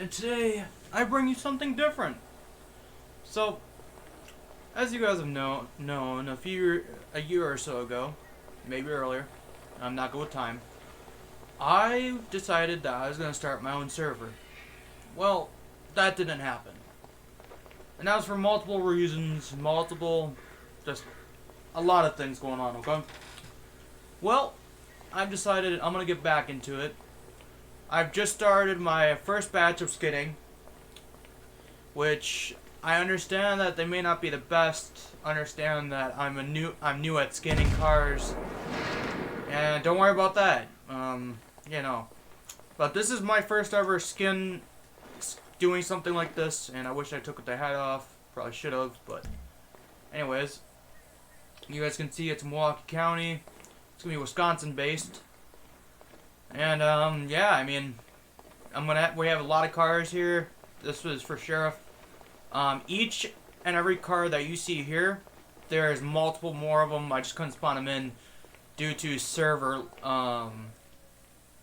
and today I bring you something different. So, as you guys have known a year or so ago, maybe earlier, I'm not good with time, I decided that I was going to start my own server. Well, that didn't happen. And that was for multiple reasons, just a lot of things going on, okay? Well, I've decided I'm going to get back into it. I've just started my first batch of skinning, which I understand that they may not be the best. Understand that I'm new at skinning cars, and don't worry about that. You know, but this is my first ever doing something like this, and I wish I took the hat off. Probably should have, but anyways, you guys can see it's Milwaukee County. It's gonna be Wisconsin based. And yeah, I mean, we have a lot of cars here. This was for sheriff. Each and every car that you see here, there's multiple more of them. I just couldn't spawn them in due to server.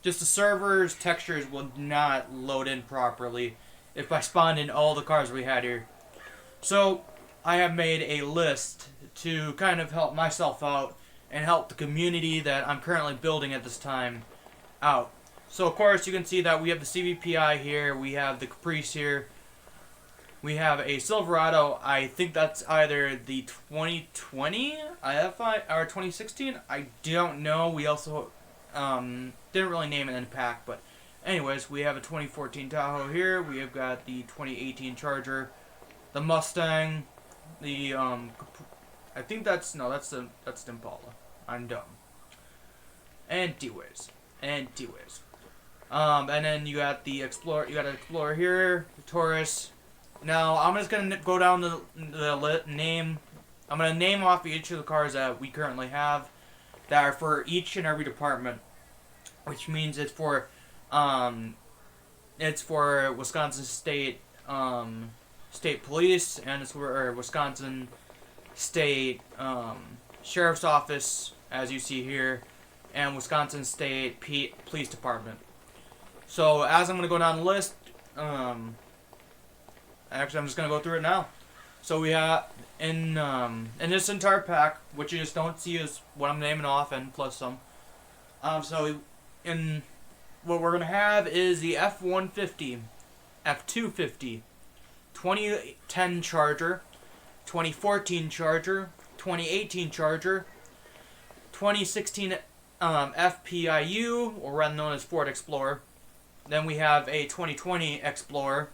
Just the server's textures will not load in properly if I spawned in all the cars we had here. So I have made a list to kind of help myself out and help the community that I'm currently building at this time out. So of course you can see that we have the CVPI here, we have the Caprice here, we have a Silverado. I think that's either the 2020 IFI or 2016. I don't know. We also didn't really name it in the pack, but anyways, we have a 2014 Tahoe here. We have got the 2018 Charger, the Mustang, the I think that's the Impala. I'm dumb. Anyways. And then you got the Explorer. You got an Explorer here, the Taurus. Now I'm just gonna go down the name. I'm gonna name off each of the cars that we currently have that are for each and every department, which means it's for Wisconsin State State Police, and it's for Wisconsin State Sheriff's Office, as you see here, and Wisconsin State Police Department. So as I'm going to go down the list, actually I'm just going to go through it now. So we have, in this entire pack, which you just don't see is what I'm naming off, and plus some. So in what we're going to have is the F-150, F-250, 2010 Charger, 2014 Charger, 2018 Charger, 2016 FPIU, or rather known as Ford Explorer. Then we have a 2020 Explorer.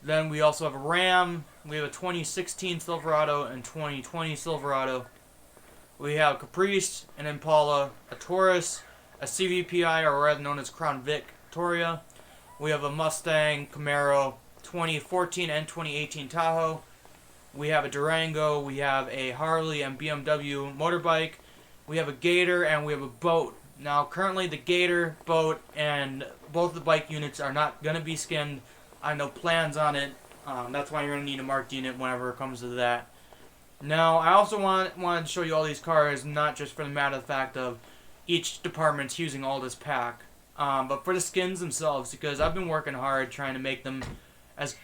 Then we also have a Ram. We have a 2016 Silverado and 2020 Silverado. We have a Caprice, an Impala, a Taurus, a CVPI, or rather known as Crown Victoria. We have a Mustang, Camaro, 2014 and 2018 Tahoe. We have a Durango. We have a Harley and BMW motorbike. We have a Gator, and we have a boat. Now, currently, the Gator, boat, and both the bike units are not going to be skinned. I have no plans on it. That's why you're going to need a marked unit whenever it comes to that. Now, I also wanted to show you all these cars, not just for the matter of the fact of each department's using all this pack, but for the skins themselves, because I've been working hard trying to make them as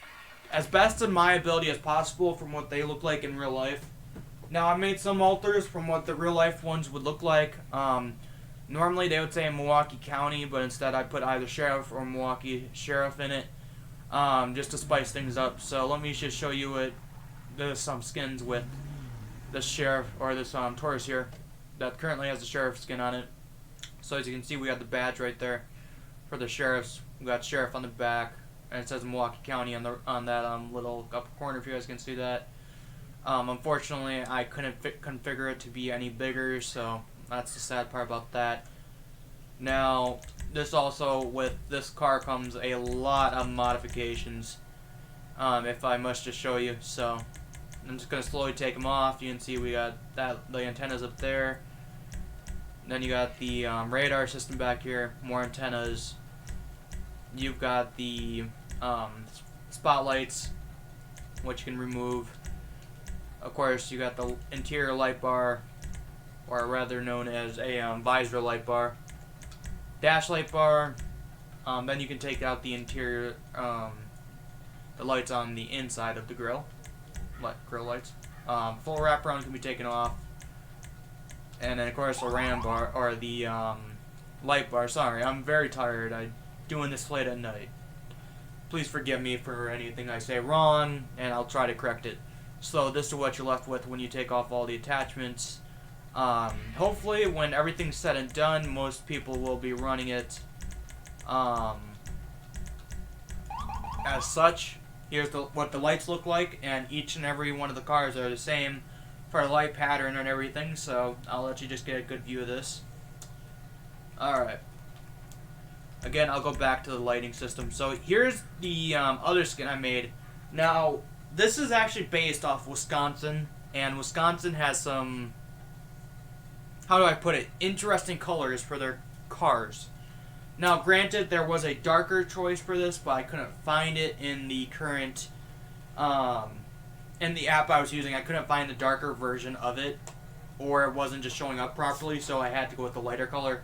best of my ability as possible from what they look like in real life. Now, I made some alters from what the real life ones would look like. Normally, they would say Milwaukee County, but instead I put either Sheriff or Milwaukee Sheriff in it, just to spice things up. So let me just show you what there's some skins with this Sheriff, or this Taurus here, that currently has the Sheriff skin on it. So as you can see, we got the badge right there for the Sheriffs. We got Sheriff on the back, and it says Milwaukee County on that little upper corner, if you guys can see that. Unfortunately, I couldn't configure it to be any bigger, so that's the sad part about that. Now, with this car comes a lot of modifications, if I must just show you. So I'm just going to slowly take them off. You can see we got the antennas up there. Then you got the radar system back here, more antennas. You've got the spotlights, which you can remove. Of course, you got the interior light bar, or rather known as a visor light bar, dash light bar, Then you can take out the interior, the lights on the inside of the grill, grill lights. Full wraparound can be taken off, and then of course the RAM bar or the light bar. Sorry, I'm very tired. I'm doing this late at night. Please forgive me for anything I say wrong, and I'll try to correct it. So this is what you're left with when you take off all the attachments. Hopefully, when everything's said and done, most people will be running it as such. Here's what the lights look like, and each and every one of the cars are the same for the light pattern and everything, so I'll let you just get a good view of this. Alright. Again, I'll go back to the lighting system. So here's the other skin I made. Now, this is actually based off Wisconsin, and Wisconsin has some, how do I put it, interesting colors for their cars. Now, granted, there was a darker choice for this, but I couldn't find it in the current, in the app I was using. I couldn't find the darker version of it, or it wasn't just showing up properly, so I had to go with the lighter color,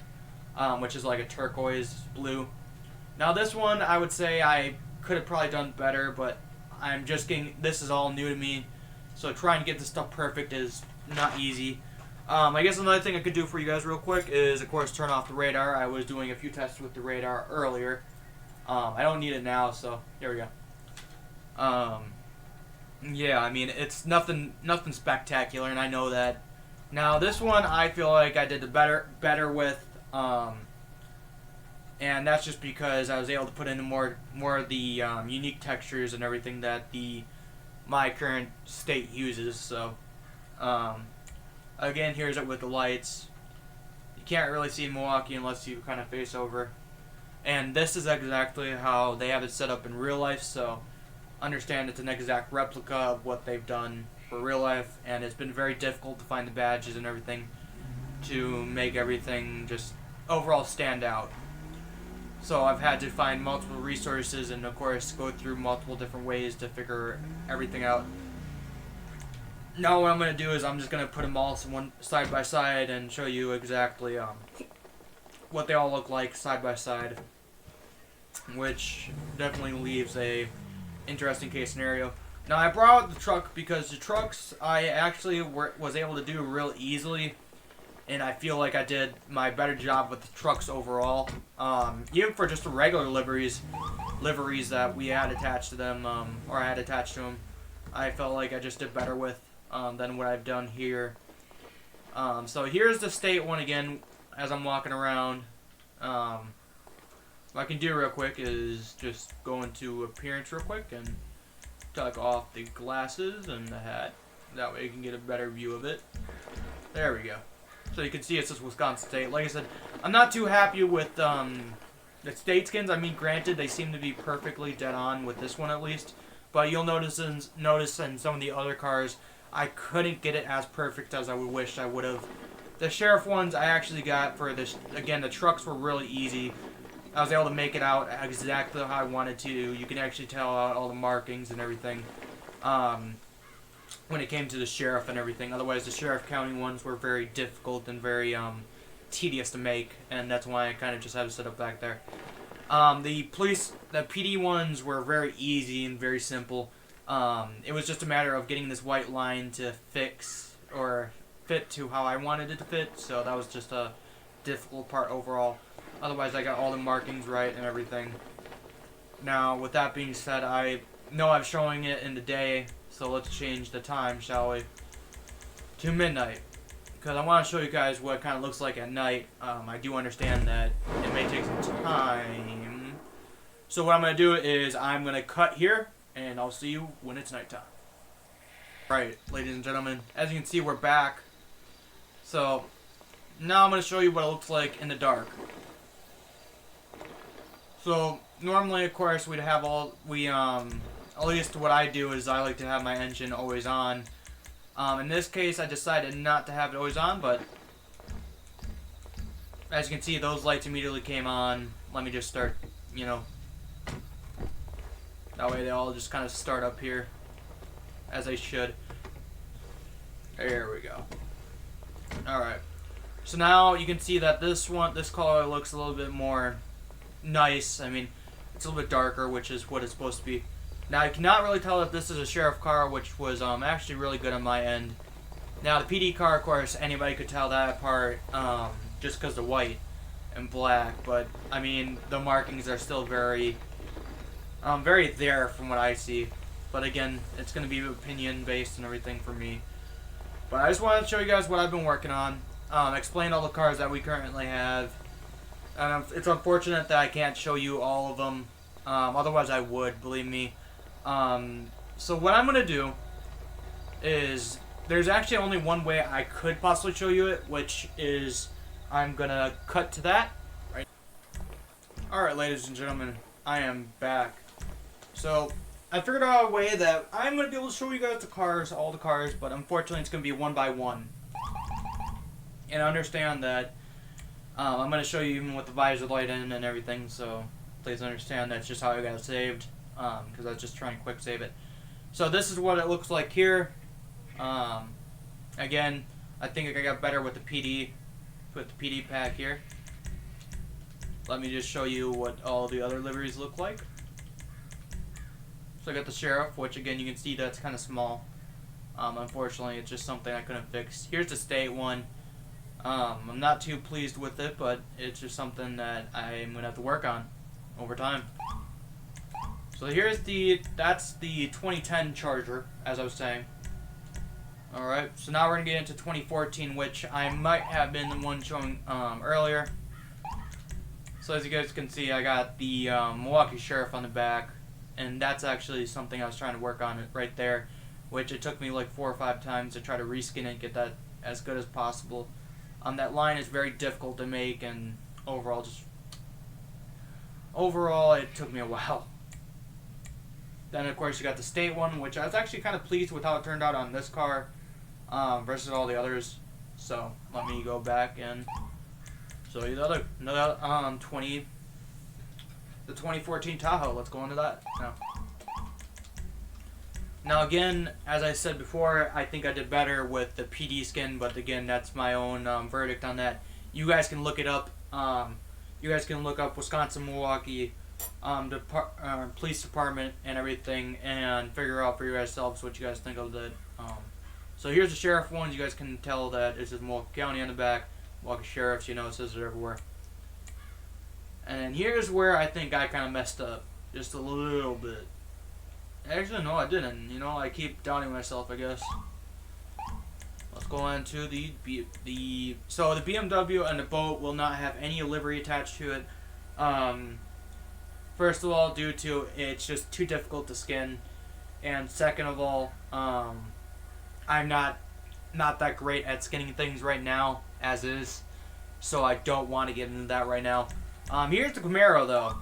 which is like a turquoise blue. Now, this one, I would say I could have probably done better, but I'm just getting, this is all new to me, so trying to get this stuff perfect is not easy. I guess another thing I could do for you guys real quick is, of course, turn off the radar. I was doing a few tests with the radar earlier. I don't need it now, so here we go. Yeah, I mean, it's nothing spectacular, and I know that. Now, this one I feel like I did the better with, and that's just because I was able to put in more of the unique textures and everything that my current state uses. So, again, here's it with the lights. You can't really see Milwaukee unless you kind of face over. And this is exactly how they have it set up in real life, so understand it's an exact replica of what they've done for real life, and it's been very difficult to find the badges and everything to make everything just overall stand out. So I've had to find multiple resources and, of course, go through multiple different ways to figure everything out. Now what I'm going to do is I'm just going to put them all side by side and show you exactly what they all look like side by side, which definitely leaves a interesting case scenario. Now I brought out the truck because the trucks I actually was able to do real easily, and I feel like I did my better job with the trucks overall. Even for just the regular liveries that we had attached to them, or I had attached to them, I felt like I just did better with than what I've done here. So here's the state one again as I'm walking around. What I can do real quick is just go into appearance real quick and tuck off the glasses and the hat. That way you can get a better view of it. There we go. So you can see it says Wisconsin State. Like I said, I'm not too happy with the state skins. I mean, granted, they seem to be perfectly dead on with this one at least. But you'll notice in some of the other cars, I couldn't get it as perfect as I would wish I would have. The sheriff ones I actually got for this. Again, the trucks were really easy. I was able to make it out exactly how I wanted to. You can actually tell out all the markings and everything when it came to the sheriff and everything. Otherwise, the sheriff county ones were very difficult and very tedious to make, and that's why I kind of just had to set up back there. The PD ones were very easy and very simple. It was just a matter of getting this white line to fit to how I wanted it to fit, so that was just a difficult part overall. Otherwise, I got all the markings right and everything. Now, with that being said, I know I'm showing it in the day, so let's change the time, shall we, to midnight. Because I want to show you guys what it kind of looks like at night. I do understand that it may take some time. So what I'm going to do is I'm going to cut here, and I'll see you when it's nighttime. Right, ladies and gentlemen, as you can see, we're back. So now I'm going to show you what it looks like in the dark. So normally, of course, we'd have at least what I do is I like to have my engine always on. In this case, I decided not to have it always on, but as you can see, those lights immediately came on. Let me just start, that way they all just kind of start up here, as they should. There we go. Alright. So now you can see that this color looks a little bit more nice. I mean, it's a little bit darker, which is what it's supposed to be. Now, I cannot really tell if this is a sheriff car, which was actually really good on my end. Now, the PD car, of course, anybody could tell that apart just because the white and black. But, I mean, the markings are still very there from what I see. But, again, it's going to be opinion-based and everything for me. But I just wanted to show you guys what I've been working on. Explain all the cars that we currently have. It's unfortunate that I can't show you all of them. Otherwise, I would, believe me. So what I'm going to do is, there's actually only one way I could possibly show you it, which is I'm going to cut to that. Right. Alright, ladies and gentlemen, I am back. So, I figured out a way that I'm going to be able to show you guys the cars, all the cars, but unfortunately it's going to be one by one. And I understand that I'm going to show you even with the visor light in and everything, so please understand that's just how I got it saved, because I was just trying to quick save it. So this is what it looks like here. Again, I think I got better with the PD pack here. Let me just show you what all the other liveries look like. So I got the sheriff, which again you can see that's kind of small. Unfortunately, it's just something I couldn't fix. Here's the state one. I'm not too pleased with it, but it's just something that I'm gonna have to work on over time. So that's the 2010 Charger, as I was saying. Alright, so now we're gonna get into 2014, which I might have been the one showing earlier. So as you guys can see, I got the Milwaukee Sheriff on the back, and that's actually something I was trying to work on right there, which it took me like 4 or 5 times to try to reskin it and get that as good as possible. That line is very difficult to make, and overall it took me a while. Then of course you got the state one, which I was actually kind of pleased with how it turned out on this car versus all the others. So let me go back and show you the 2014 Tahoe. Let's go into that now. Now again, as I said before, I think I did better with the PD skin, but again, that's my own verdict on that. You guys can look it up. You guys can look up Wisconsin, Milwaukee, police department and everything, and figure out for yourselves what you guys think of it. So here's the sheriff ones. You guys can tell that it says Milwaukee County on the back. Milwaukee Sheriffs, you know, it says it everywhere. And then here's where I think I kind of messed up, just a little bit. Actually, no, I didn't. You know, I keep doubting myself, I guess. Let's go on to so the BMW and the boat will not have any livery attached to it. First of all, due to it's just too difficult to skin, and second of all, I'm not that great at skinning things right now as is, so I don't want to get into that right now. Here's the Camaro though,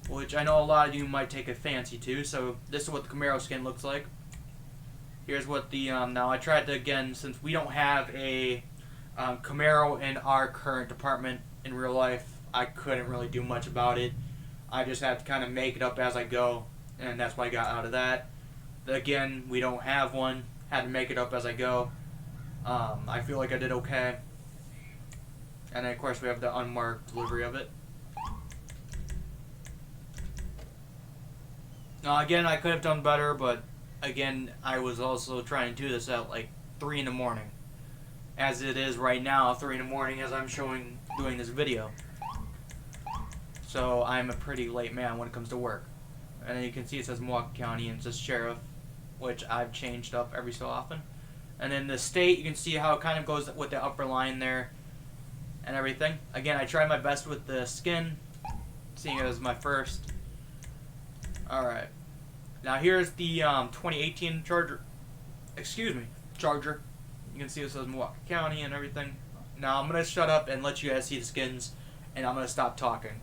which I know a lot of you might take a fancy to. So this is what the Camaro skin looks like. Here's what the now I tried to, again, since we don't have a Camaro in our current department in real life, I couldn't really do much about it. I just had to kind of make it up as I go, and that's what I got out of that. Again, we don't have one. Had to make it up as I go. I feel like I did okay. And then of course we have the unmarked delivery of it. Now again, I could have done better, but again, I was also trying to do this at like 3 in the morning. As it is right now, 3 in the morning as I'm doing this video. So I'm a pretty late man when it comes to work. And then you can see it says Milwaukee County and it says Sheriff, which I've changed up every so often. And then the state, you can see how it kind of goes with the upper line there and everything. Again, I tried my best with the skin, seeing it as my first. Alright. Now here's the 2018 Charger. Excuse me, Charger. You can see it says Milwaukee County and everything. Now I'm going to shut up and let you guys see the skins, and I'm going to stop talking.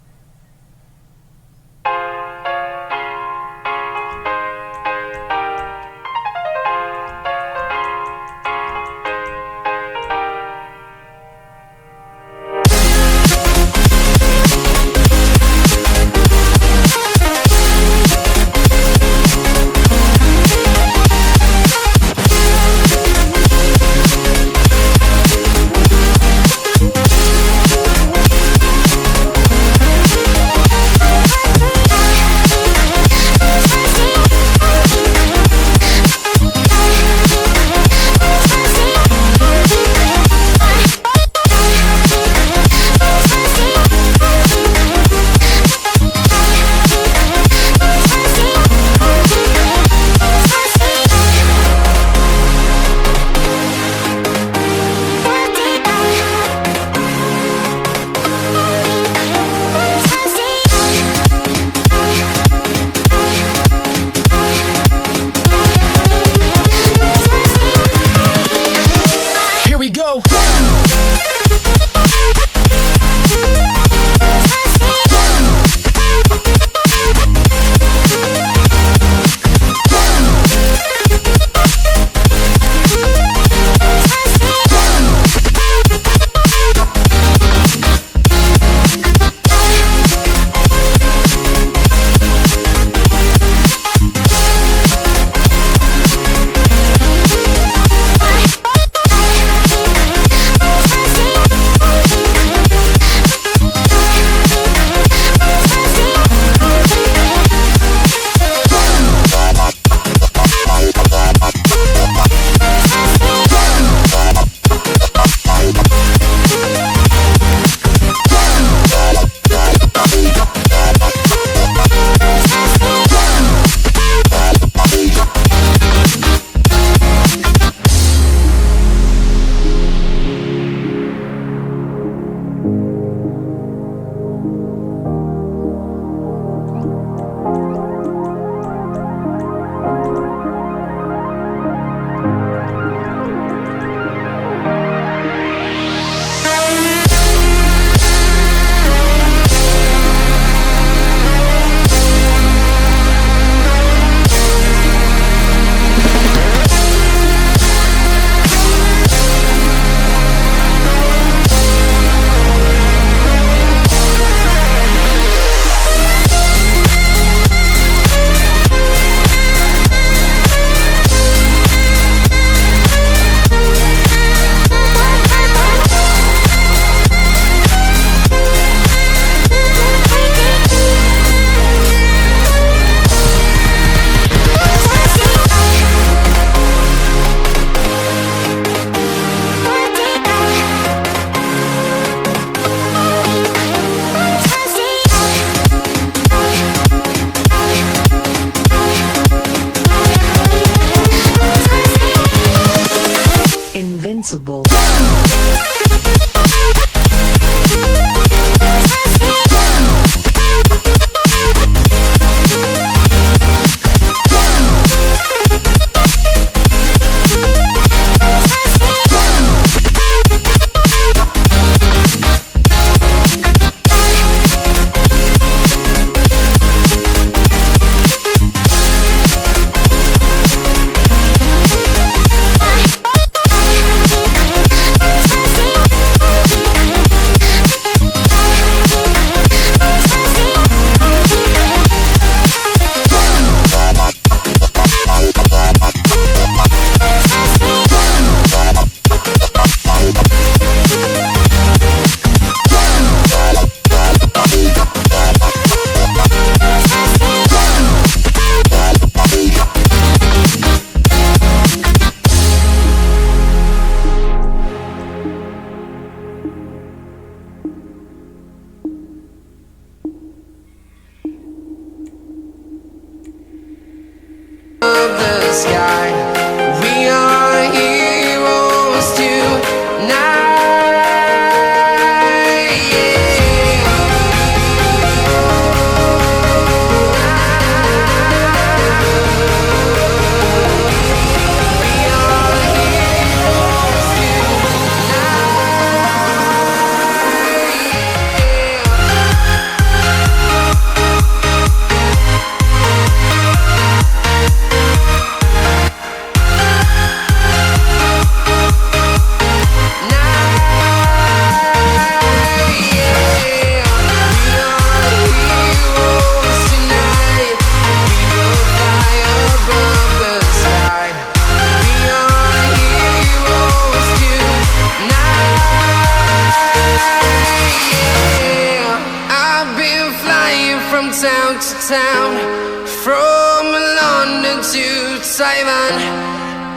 town, from London to Taiwan.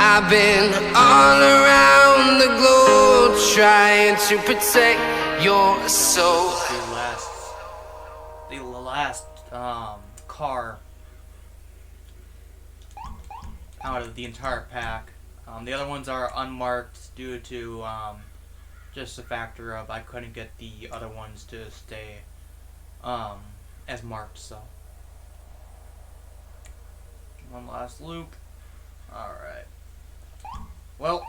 I've been all around the globe trying to protect your soul. The last car out of the entire pack. The other ones are unmarked due to just the factor of I couldn't get the other ones to stay as marked. So one last loop. Alright. Well,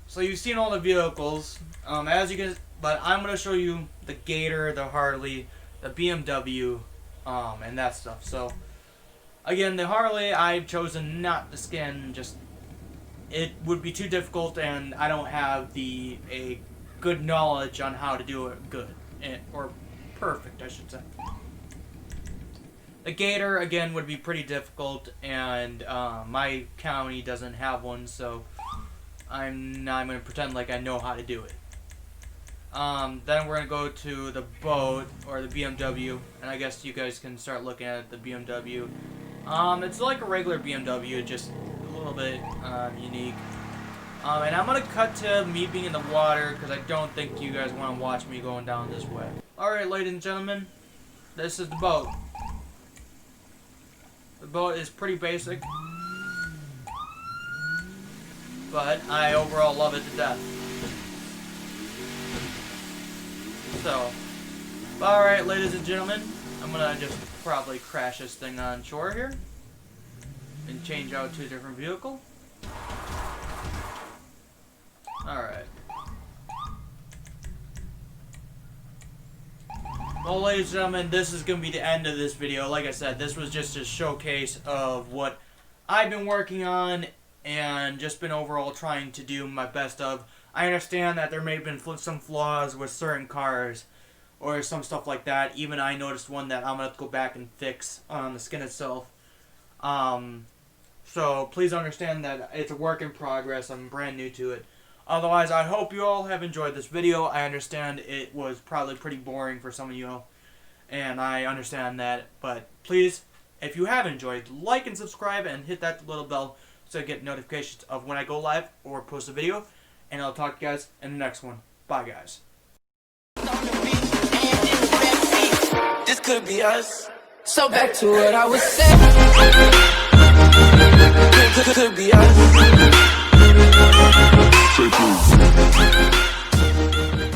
so you've seen all the vehicles. As you can, but I'm gonna show you the Gator, the Harley, the BMW, and that stuff. So again, the Harley I've chosen not to skin. Just it would be too difficult, and I don't have a good knowledge on how to do it good or perfect, I should say. The Gator, again, would be pretty difficult, and my county doesn't have one, so I'm going to pretend like I know how to do it. Then we're going to go to the boat, or the BMW, and I guess you guys can start looking at the BMW. It's like a regular BMW, just a little bit unique. And I'm going to cut to me being in the water, because I don't think you guys want to watch me going down this way. Alright, ladies and gentlemen, this is the boat. The boat is pretty basic, but I overall love it to death. So, alright, ladies and gentlemen, I'm gonna just probably crash this thing on shore here and change out to a different vehicle. Alright. Well, ladies and gentlemen, this is going to be the end of this video. Like I said, this was just a showcase of what I've been working on and just been overall trying to do my best of. I understand that there may have been some flaws with certain cars or some stuff like that. Even I noticed one that I'm going to have to go back and fix on the skin itself. So please understand that it's a work in progress. I'm brand new to it. Otherwise, I hope you all have enjoyed this video. I understand it was probably pretty boring for some of you, and I understand that. But please, if you have enjoyed, like and subscribe and hit that little bell so you get notifications of when I go live or post a video. And I'll talk to you guys in the next one. Bye, guys. This could be us. So back to what I was saying. Could be us.